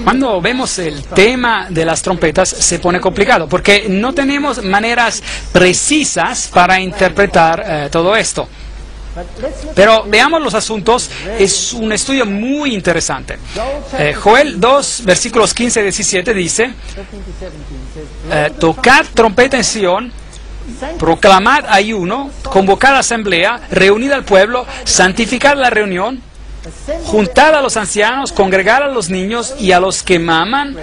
Cuando vemos el tema de las trompetas se pone complicado porque no tenemos maneras precisas para interpretar todo esto. Pero veamos los asuntos, es un estudio muy interesante. Joel 2, versículos 15 y 17 dice, tocad trompeta en Sión, proclamad ayuno, convocad asamblea, reunid al pueblo, santificad la reunión, juntad a los ancianos, congregad a los niños y a los que maman,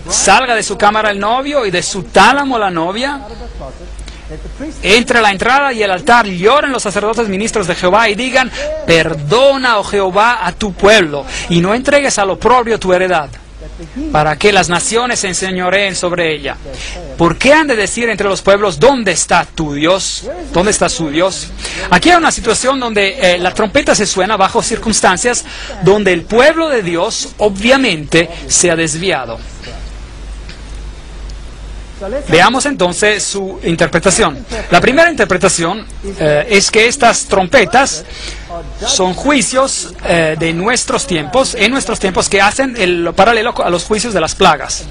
salga de su cámara el novio y de su tálamo la novia, entre la entrada y el altar lloren los sacerdotes ministros de Jehová y digan, perdona, oh Jehová, a tu pueblo, y no entregues al oprobio tu heredad, para que las naciones se enseñoreen sobre ella. ¿Por qué han de decir entre los pueblos, ¿dónde está tu Dios? ¿Dónde está su Dios? Aquí hay una situación donde la trompeta se suena bajo circunstancias donde el pueblo de Dios obviamente se ha desviado. Veamos entonces su interpretación. La primera interpretación es que estas trompetas son juicios de nuestros tiempos, en nuestros tiempos, que hacen el paralelo a los juicios de las plagas.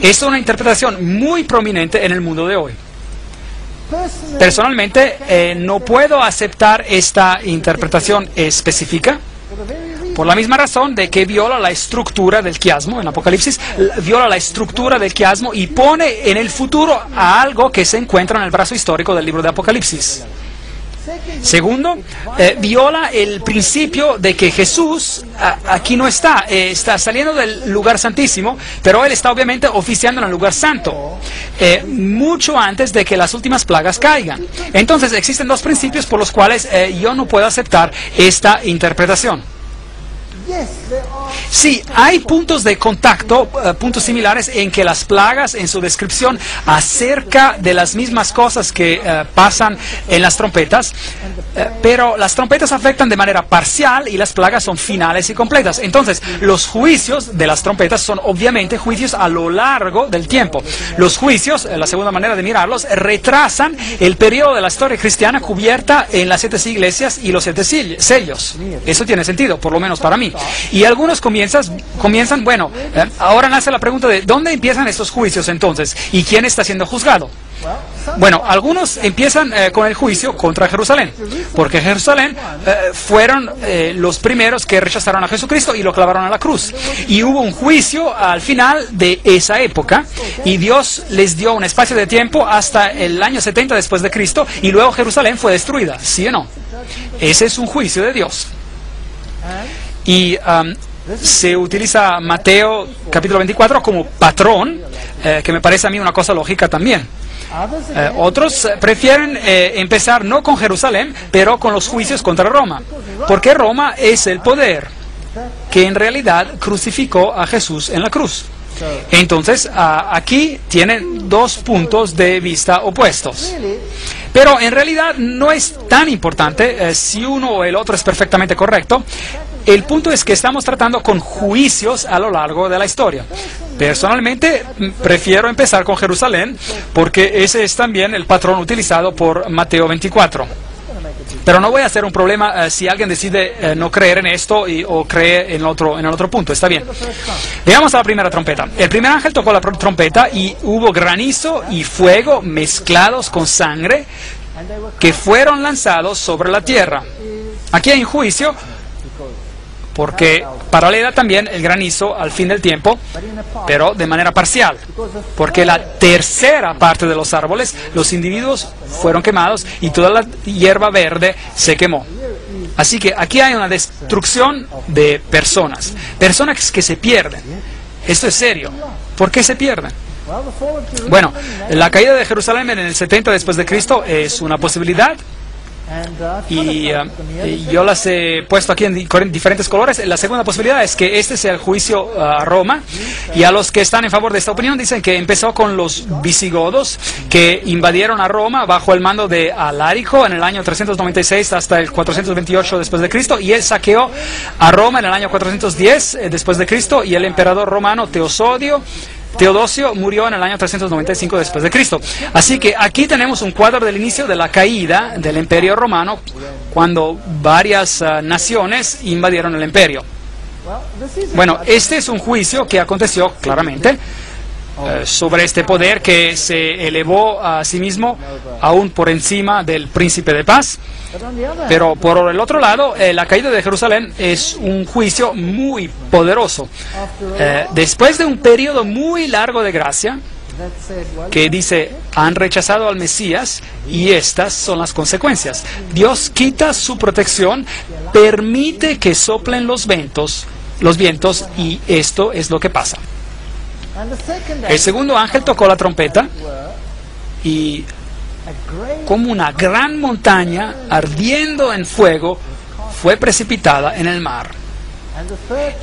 Es una interpretación muy prominente en el mundo de hoy. Personalmente, no puedo aceptar esta interpretación específica, por la misma razón de que viola la estructura del quiasmo en Apocalipsis, viola la estructura del quiasmo y pone en el futuro a algo que se encuentra en el brazo histórico del libro de Apocalipsis. Segundo, viola el principio de que Jesús aquí no está, está saliendo del lugar santísimo, pero Él está obviamente oficiando en el lugar santo, mucho antes de que las últimas plagas caigan. Entonces existen dos principios por los cuales yo no puedo aceptar esta interpretación. Sí, hay puntos de contacto, puntos similares en que las plagas en su descripción acerca de las mismas cosas que pasan en las trompetas, pero las trompetas afectan de manera parcial y las plagas son finales y completas. Entonces, los juicios de las trompetas son obviamente juicios a lo largo del tiempo. Los juicios, la segunda manera de mirarlos, retrasan el periodo de la historia cristiana cubierta en las 7 iglesias y los 7 sellos. Eso tiene sentido, por lo menos para mí. Y algunos comienzan, bueno, ahora nace la pregunta de ¿dónde empiezan estos juicios entonces? ¿Y quién está siendo juzgado? Bueno, algunos empiezan con el juicio contra Jerusalén, porque Jerusalén fueron los primeros que rechazaron a Jesucristo y lo clavaron a la cruz. Y hubo un juicio al final de esa época, y Dios les dio un espacio de tiempo hasta el año 70 después de Cristo, y luego Jerusalén fue destruida, ¿sí o no? Ese es un juicio de Dios. Y se utiliza Mateo capítulo 24 como patrón, que me parece a mí una cosa lógica también. Otros prefieren empezar no con Jerusalén, pero con los juicios contra Roma, porque Roma es el poder que en realidad crucificó a Jesús en la cruz. Entonces, aquí tienen dos puntos de vista opuestos. Pero en realidad no es tan importante si uno o el otro es perfectamente correcto. El punto es que estamos tratando con juicios a lo largo de la historia. Personalmente, prefiero empezar con Jerusalén, porque ese es también el patrón utilizado por Mateo 24. Pero no voy a hacer un problema si alguien decide no creer en esto o cree en el otro punto. Está bien. Veamos a la primera trompeta. El primer ángel tocó la trompeta y hubo granizo y fuego mezclados con sangre que fueron lanzados sobre la tierra. Aquí hay un juicio, porque paralela también el granizo al fin del tiempo, pero de manera parcial, porque la tercera parte de los árboles, los individuos fueron quemados y toda la hierba verde se quemó. Así que aquí hay una destrucción de personas que se pierden. Esto es serio. ¿Por qué se pierden? Bueno, la caída de Jerusalén en el 70 después de Cristo es una posibilidad. Y yo las he puesto aquí en diferentes colores. La segunda posibilidad es que este sea el juicio a Roma, y a los que están en favor de esta opinión dicen que empezó con los visigodos, que invadieron a Roma bajo el mando de Alarico en el año 396 hasta el 428 después de Cristo, y él saqueó a Roma en el año 410 después de Cristo, y el emperador romano Teodosio murió en el año 395 después de Cristo. Así que aquí tenemos un cuadro del inicio de la caída del Imperio Romano, cuando varias naciones invadieron el imperio. Bueno, este es un juicio que aconteció claramente sobre este poder que se elevó a sí mismo aún por encima del príncipe de paz. Pero por el otro lado, la caída de Jerusalén es un juicio muy poderoso. Después de un periodo muy largo de gracia, que dice, han rechazado al Mesías, y estas son las consecuencias. Dios quita su protección, permite que soplen los vientos, y esto es lo que pasa. El segundo ángel tocó la trompeta, y como una gran montaña ardiendo en fuego fue precipitada en el mar.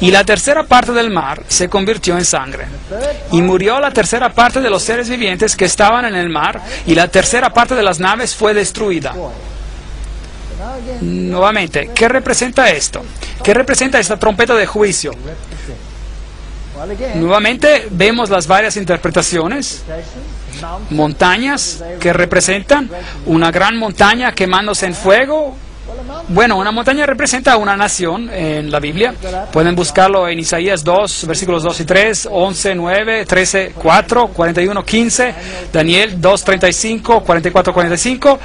Y la tercera parte del mar se convirtió en sangre. Y murió la tercera parte de los seres vivientes que estaban en el mar, y la tercera parte de las naves fue destruida. Nuevamente, ¿qué representa esto? ¿Qué representa esta trompeta de juicio? Nuevamente vemos las varias interpretaciones. Montañas que representan una gran montaña quemándose en fuego. Bueno, una montaña representa una nación en la Biblia. Pueden buscarlo en Isaías 2, versículos 2 y 3, 11, 9, 13, 4, 41, 15, Daniel 2, 35, 44, 45,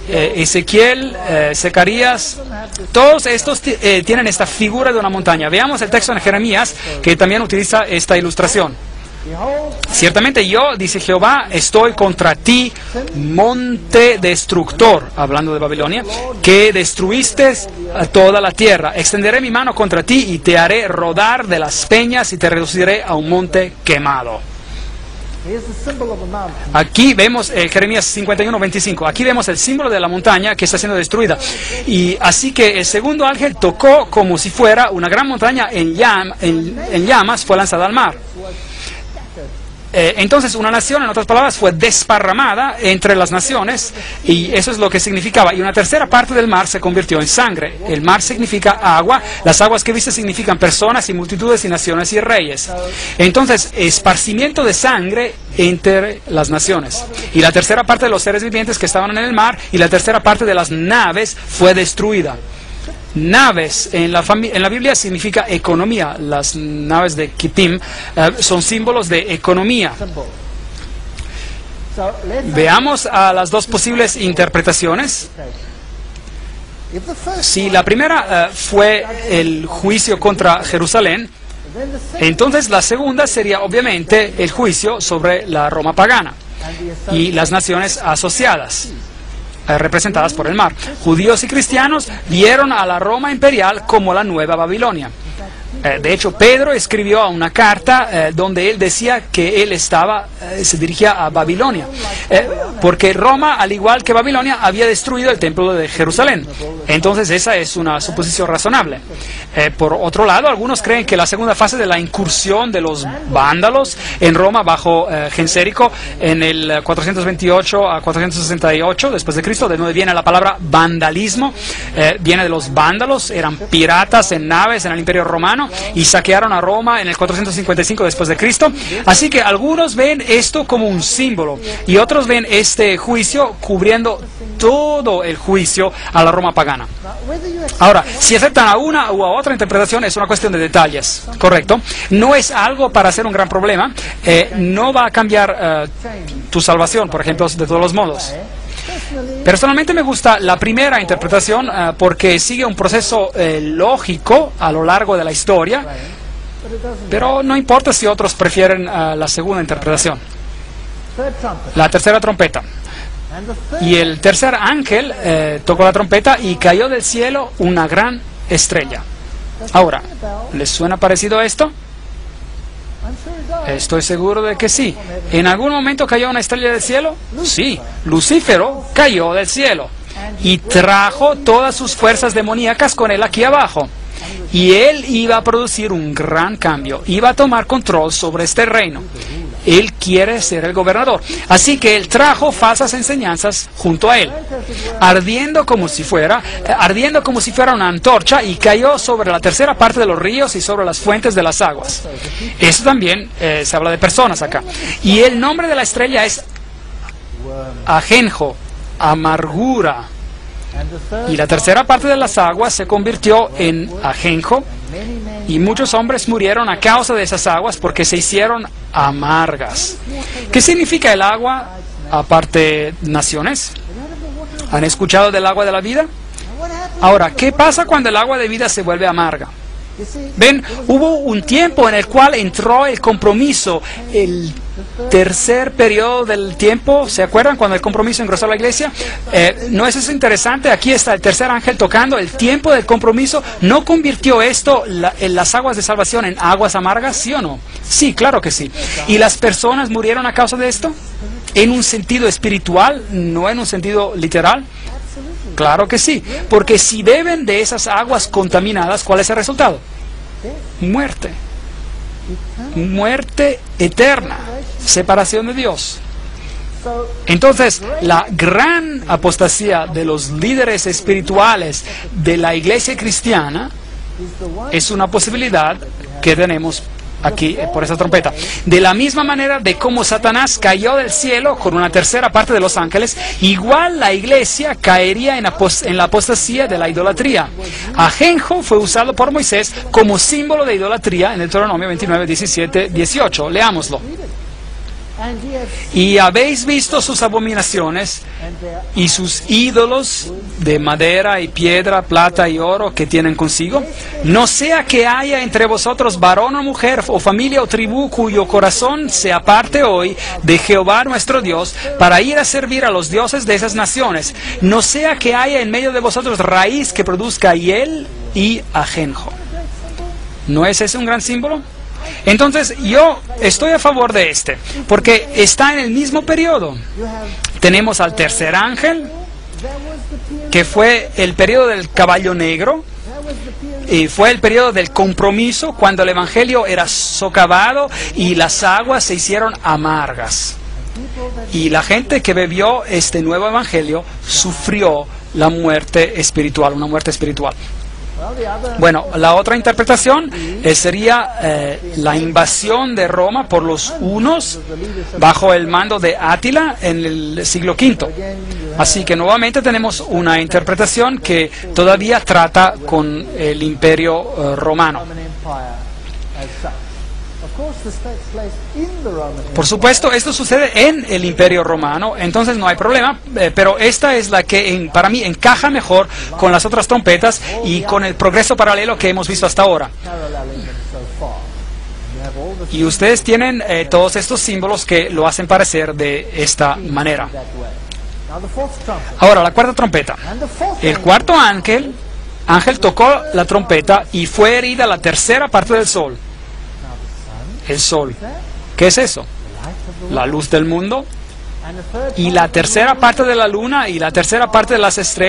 Ezequiel, Zacarías. Todos estos tienen esta figura de una montaña. Veamos el texto en Jeremías, que también utiliza esta ilustración. Ciertamente yo, dice Jehová, estoy contra ti, monte destructor, hablando de Babilonia, que destruiste a toda la tierra. Extenderé mi mano contra ti y te haré rodar de las peñas y te reduciré a un monte quemado. Aquí vemos Jeremías 51, 25. Aquí vemos el símbolo de la montaña que está siendo destruida. Y así que el segundo ángel tocó como si fuera una gran montaña en llamas, fue lanzada al mar. Entonces una nación, en otras palabras, fue desparramada entre las naciones, y eso es lo que significaba. Y una tercera parte del mar se convirtió en sangre. El mar significa agua, las aguas que viste significan personas y multitudes y naciones y reyes. Entonces, esparcimiento de sangre entre las naciones. Y la tercera parte de los seres vivientes que estaban en el mar y la tercera parte de las naves fue destruida. Naves en la Biblia significa economía. Las naves de Kittim son símbolos de economía. Veamos a las dos posibles interpretaciones. Si la primera fue el juicio contra Jerusalén, entonces la segunda sería obviamente el juicio sobre la Roma pagana y las naciones asociadas, representadas por el mar. Judíos y cristianos vieron a la Roma imperial como la nueva Babilonia. De hecho, Pedro escribió una carta donde él decía que él se dirigía a Babilonia. porque Roma, al igual que Babilonia, había destruido el templo de Jerusalén. Entonces esa es una suposición razonable. Por otro lado, algunos creen que la segunda fase de la incursión de los vándalos en Roma bajo Gensérico en el 428 a 468 después de Cristo, de donde viene la palabra vandalismo, viene de los vándalos, eran piratas en naves en el Imperio Romano y saquearon a Roma en el 455 después de Cristo. Así que algunos ven esto como un símbolo y otros ven este juicio cubriendo todo el juicio a la Roma pagana. Ahora, si aceptan a una u a otra interpretación es una cuestión de detalles, ¿correcto? No es algo para ser un gran problema, no va a cambiar tu salvación, por ejemplo, de todos los modos. Personalmente me gusta la primera interpretación porque sigue un proceso lógico a lo largo de la historia, pero no importa si otros prefieren la segunda interpretación. La tercera trompeta. Y el tercer ángel tocó la trompeta y cayó del cielo una gran estrella. Ahora, ¿les suena parecido esto? Estoy seguro de que sí. ¿En algún momento cayó una estrella del cielo? Sí, Lucífero cayó del cielo y trajo todas sus fuerzas demoníacas con él aquí abajo. Y él iba a producir un gran cambio, iba a tomar control sobre este reino. Él quiere ser el gobernador. Así que él trajo falsas enseñanzas junto a él, ardiendo como si fuera una antorcha, y cayó sobre la tercera parte de los ríos y sobre las fuentes de las aguas. Eso también se habla de personas acá. Y el nombre de la estrella es Ajenjo, amargura. Y la tercera parte de las aguas se convirtió en ajenjo, y muchos hombres murieron a causa de esas aguas porque se hicieron amargas. ¿Qué significa el agua, aparte naciones? ¿Han escuchado del agua de la vida? Ahora, ¿qué pasa cuando el agua de vida se vuelve amarga? Ven, hubo un tiempo en el cual entró el compromiso, el tercer periodo del tiempo. ¿Se acuerdan cuando el compromiso ingresó a la iglesia? ¿No es eso interesante? Aquí está el tercer ángel tocando el tiempo del compromiso. ¿No convirtió esto, en las aguas de salvación, en aguas amargas? ¿Sí o no? Sí, claro que sí. ¿Y las personas murieron a causa de esto? ¿En un sentido espiritual, no en un sentido literal? Claro que sí, porque si beben de esas aguas contaminadas, ¿cuál es el resultado? Muerte. Muerte eterna. Separación de Dios. Entonces, la gran apostasía de los líderes espirituales de la iglesia cristiana es una posibilidad que tenemos aquí por esa trompeta. De la misma manera de cómo Satanás cayó del cielo con una tercera parte de los ángeles, igual la iglesia caería en la apostasía de la idolatría. Ajenjo fue usado por Moisés como símbolo de idolatría en Deuteronomio 29, 17, 18. Leámoslo. Y habéis visto sus abominaciones y sus ídolos de madera y piedra, plata y oro que tienen consigo. No sea que haya entre vosotros varón o mujer o familia o tribu cuyo corazón se aparte hoy de Jehová nuestro Dios para ir a servir a los dioses de esas naciones. No sea que haya en medio de vosotros raíz que produzca hiel y ajenjo. ¿No es ese un gran símbolo? Entonces yo estoy a favor de este, porque está en el mismo periodo. Tenemos al tercer ángel, que fue el periodo del caballo negro, y fue el periodo del compromiso, cuando el evangelio era socavado y las aguas se hicieron amargas. Y la gente que bebió este nuevo evangelio sufrió la muerte espiritual, una muerte espiritual. Bueno, la otra interpretación sería la invasión de Roma por los hunos bajo el mando de Átila en el siglo V. Así que nuevamente tenemos una interpretación que todavía trata con el imperio romano. Por supuesto, esto sucede en el Imperio Romano, entonces no hay problema, pero esta es la que para mí encaja mejor con las otras trompetas y con el progreso paralelo que hemos visto hasta ahora. Y ustedes tienen todos estos símbolos que lo hacen parecer de esta manera. Ahora, la cuarta trompeta. El cuarto ángel tocó la trompeta y fue herida la tercera parte del sol. El sol. ¿Qué es eso? La luz del mundo. Y la tercera parte de la luna y la tercera parte de las estrellas